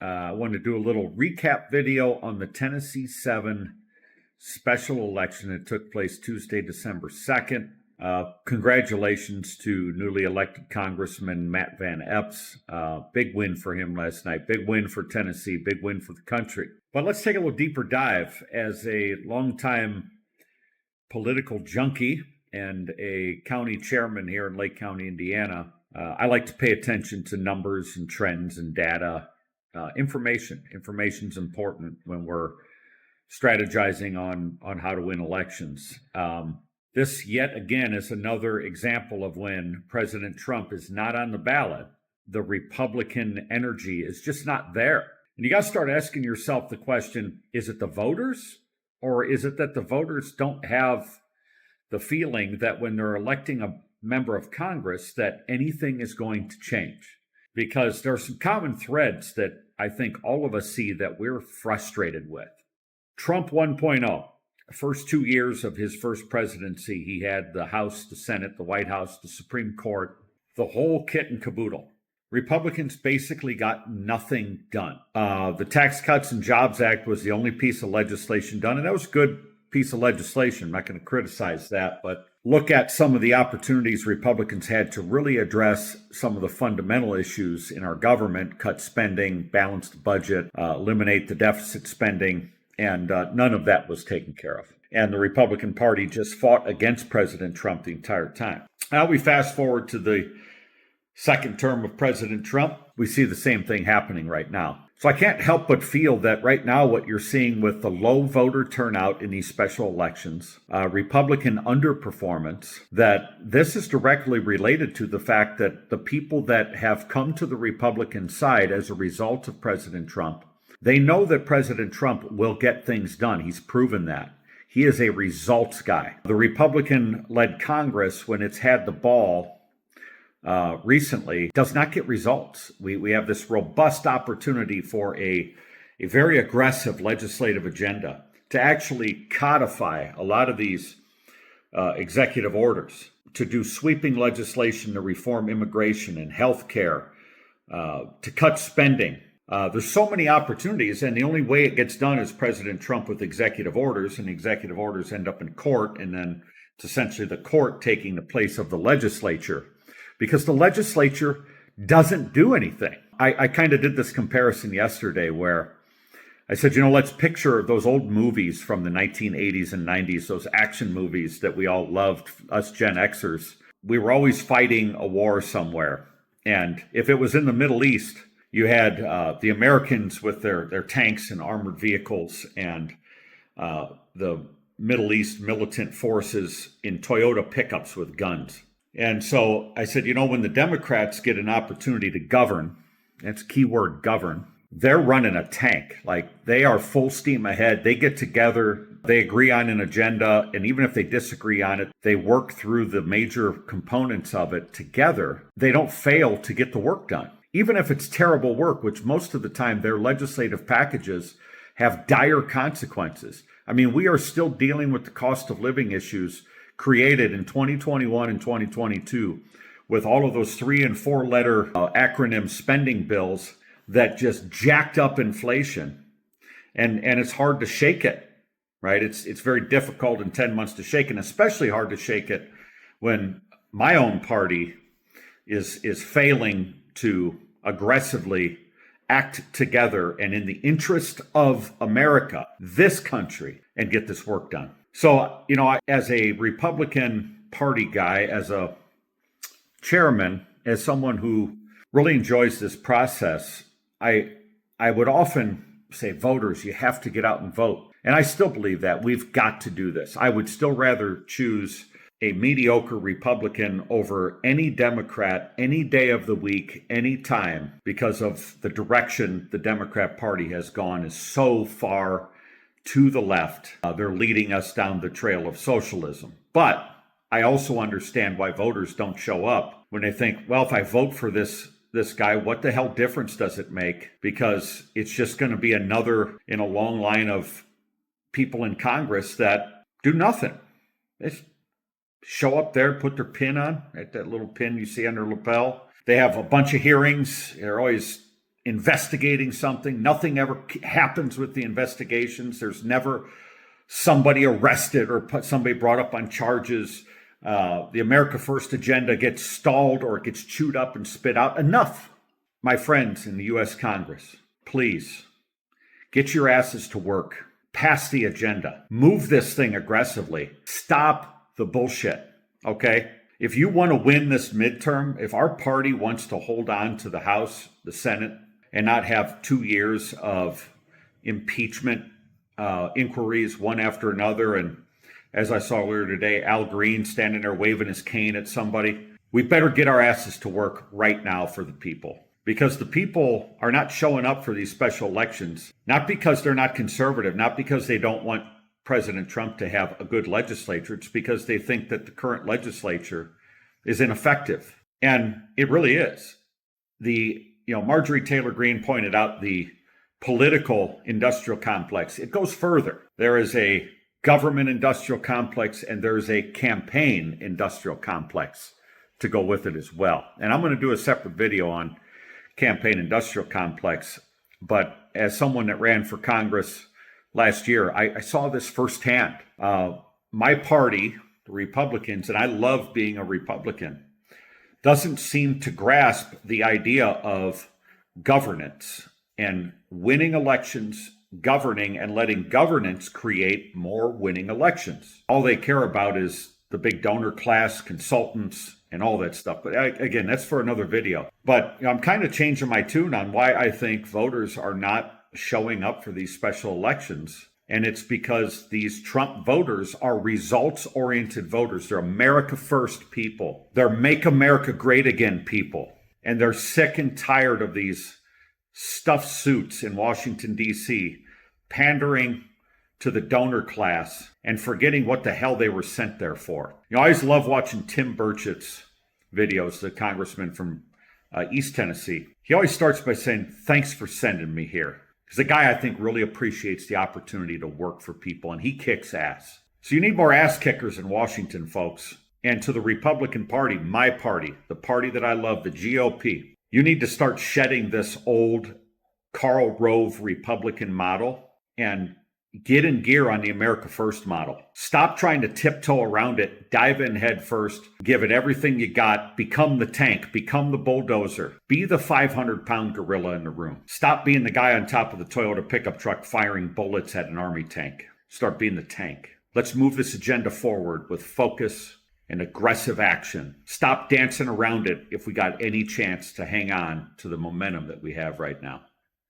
I wanted to do a little recap video on the Tennessee 7 special election that took place Tuesday, December 2nd. Congratulations to newly elected Congressman Matt Van Epps. Big win for him last night. Big win for Tennessee. Big win for the country. But let's take a little deeper dive. As a longtime political junkie and a county chairman here in Lake County, Indiana, I like to pay attention to numbers and trends and data. Information. Information's important when we're strategizing on how to win elections. This yet again is another example of when President Trump is not on the ballot. The Republican energy is just not there. And you got to start asking yourself the question, is it the voters? Or is it that the voters don't have the feeling that when they're electing a member of Congress that anything is going to change? Because there are some common threads that I think all of us see that we're frustrated with. Trump 1.0. The first 2 years of his first presidency, he had the House, the Senate, the White House, the Supreme Court, the whole kit and caboodle. Republicans basically got nothing done. The Tax Cuts and Jobs Act was the only piece of legislation done, and that was a good piece of legislation. I'm not going to criticize that, but look at some of the opportunities Republicans had to really address some of the fundamental issues in our government, cut spending, balance the budget, eliminate the deficit spending, and none of that was taken care of. And the Republican Party just fought against President Trump the entire time. Now we fast forward to the second term of President Trump. We see the same thing happening right now. So I can't help but feel that right now what you're seeing with the low voter turnout in these special elections, Republican underperformance, that this is directly related to the fact that the people that have come to the Republican side as a result of President Trump, they know that President Trump will get things done. He's proven that. He is a results guy. The Republican-led Congress, when it's had the ball recently, does not get results. We have this robust opportunity for a very aggressive legislative agenda to actually codify a lot of these executive orders, to do sweeping legislation to reform immigration and health care, to cut spending. There's so many opportunities, and the only way it gets done is President Trump with executive orders, and the executive orders end up in court, and then it's essentially the court taking the place of the legislature, because the legislature doesn't do anything. I kind of did this comparison yesterday where I said, let's picture those old movies from the 1980s and 90s, those action movies that we all loved, us Gen Xers. We were always fighting a war somewhere, and if it was in the Middle East, you had the Americans with their tanks and armored vehicles, and the Middle East militant forces in Toyota pickups with guns. And so I said, when the Democrats get an opportunity to govern, that's keyword govern, they're running a tank. Like, they are full steam ahead. They get together, they agree on an agenda, and even if they disagree on it, they work through the major components of it together. They don't fail to get the work done. Even if it's terrible work, which most of the time their legislative packages have dire consequences. I mean, we are still dealing with the cost of living issues created in 2021 and 2022 with all of those 3- and 4-letter acronym spending bills that just jacked up inflation. And it's hard to shake it, right? It's very difficult in 10 months to shake, and especially hard to shake it when my own party is failing to aggressively act together and in the interest of America, this country, and get this work done. So, as a Republican Party guy, as a chairman, as someone who really enjoys this process, I would often say, voters, you have to get out and vote. And I still believe that. We've got to do this. I would still rather choose a mediocre Republican over any Democrat any day of the week, any time, because of the direction the Democrat Party has gone is so far to the left. They're leading us down the trail of socialism. But I also understand why voters don't show up when they think, well, if I vote for this guy, what the hell difference does it make? Because it's just going to be another in a long line of people in Congress that do nothing. It's show up there, put their pin on, right? That little pin you see on their lapel. They have a bunch of hearings. They're always investigating something. Nothing ever happens with the investigations. There's never somebody arrested or somebody brought up on charges. The America First agenda gets stalled or it gets chewed up and spit out. Enough, my friends in the U.S. Congress. Please get your asses to work. Pass the agenda. Move this thing aggressively. Stop the bullshit, okay? If you want to win this midterm, if our party wants to hold on to the House, the Senate, and not have 2 years of impeachment inquiries one after another, and as I saw earlier today, Al Green standing there waving his cane at somebody, we better get our asses to work right now for the people. Because the people are not showing up for these special elections, not because they're not conservative, not because they don't want President Trump to have a good legislature. It's because they think that the current legislature is ineffective. And it really is. Marjorie Taylor Greene pointed out the political industrial complex. It goes further. There is a government industrial complex and there's a campaign industrial complex to go with it as well. And I'm going to do a separate video on campaign industrial complex. But as someone that ran for Congress last year, I saw this firsthand. My party, the Republicans, and I love being a Republican, doesn't seem to grasp the idea of governance and winning elections, governing, and letting governance create more winning elections. All they care about is the big donor class, consultants, and all that stuff. But again, that's for another video. But I'm kind of changing my tune on why I think voters are not showing up for these special elections. And it's because these Trump voters are results-oriented voters. They're America First people. They're Make America Great Again people. And they're sick and tired of these stuffed suits in Washington, D.C., pandering to the donor class and forgetting what the hell they were sent there for. I always love watching Tim Burchett's videos, the congressman from East Tennessee. He always starts by saying, "Thanks for sending me here." Because the guy, I think, really appreciates the opportunity to work for people, and he kicks ass. So you need more ass kickers in Washington, folks. And to the Republican Party, my party, the party that I love, the GOP, you need to start shedding this old Karl Rove Republican model and get in gear on the America First model. Stop trying to tiptoe around it. Dive in head first. Give it everything you got. Become the tank. Become the bulldozer. Be the 500-pound gorilla in the room. Stop being the guy on top of the Toyota pickup truck firing bullets at an army tank. Start being the tank. Let's move this agenda forward with focus and aggressive action. Stop dancing around it if we got any chance to hang on to the momentum that we have right now.